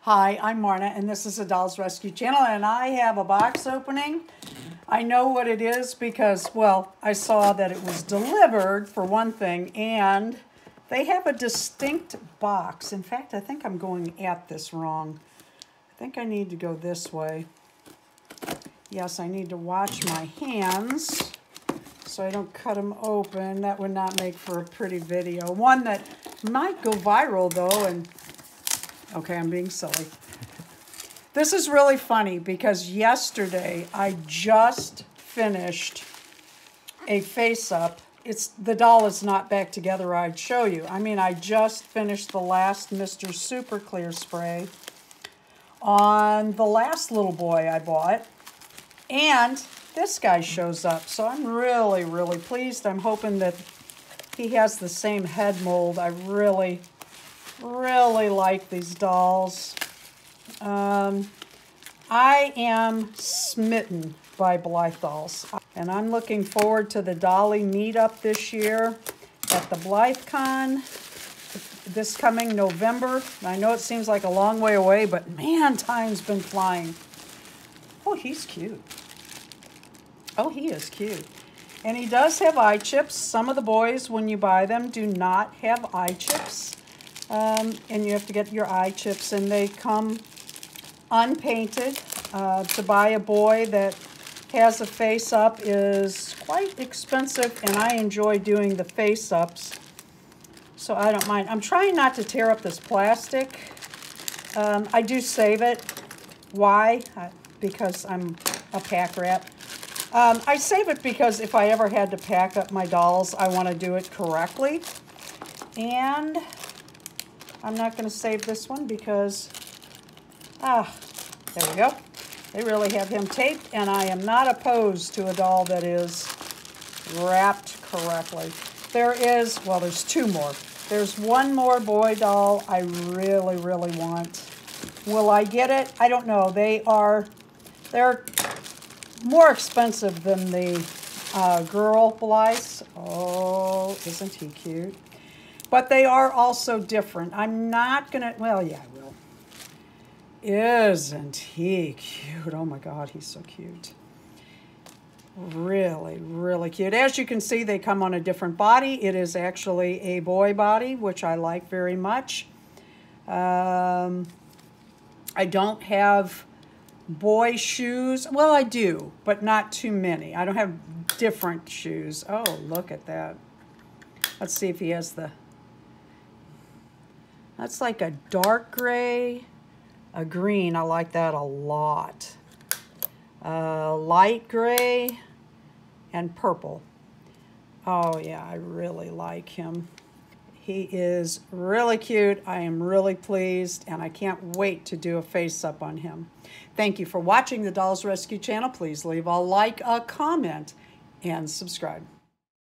Hi, I'm Marna, and this is a Dolls Rescue Channel, and I have a box opening. I know what it is because, well, I saw that it was delivered, for one thing, and they have a distinct box. In fact, I think I'm going at this wrong. I think I need to go this way. Yes, I need to watch my hands so I don't cut them open. That would not make for a pretty video. One that might go viral, though, and okay, I'm being silly. This is really funny because yesterday I just finished a face-up. The doll is not back together, I'd show you. I mean, I just finished the last Mr. Super Clear spray on the last little boy I bought. And this guy shows up, so I'm really, really pleased. I'm hoping that he has the same head mold. I really like these dolls. I am smitten by Blythe dolls, and I'm looking forward to the Dolly meetup this year at the BlytheCon this coming November. I know it seems like a long way away, but man, time's been flying. Oh, he's cute. Oh, he is cute. And he does have eye chips. Some of the boys, when you buy them, do not have eye chips. And you have to get your eye chips, and they come unpainted. To buy a boy that has a face-up is quite expensive, and I enjoy doing the face-ups, so I don't mind. I'm trying not to tear up this plastic. I do save it. Why? Because I'm a pack rat. I save it because if I ever had to pack up my dolls, I want to do it correctly. And I'm not going to save this one because, there we go. They really have him taped, and I am not opposed to a doll that is wrapped correctly. There's two more. There's one more boy doll I really want. Will I get it? I don't know. They're more expensive than the girl Blythe. Oh, isn't he cute? But they are also different. I'm not gonna, well, yeah, I will. Isn't he cute? Oh my God, he's so cute. Really cute. As you can see, they come on a different body. It is actually a boy body, which I like very much. I don't have boy shoes. Well, I do, but not too many. I don't have different shoes. Oh, look at that. Let's see if he has that's like a dark gray, a green. I like that a lot. Light gray and purple. Oh yeah, I really like him. He is really cute. I am really pleased, and I can't wait to do a face-up on him. Thank you for watching the Dolls Rescue Channel. Please leave a like, a comment, and subscribe.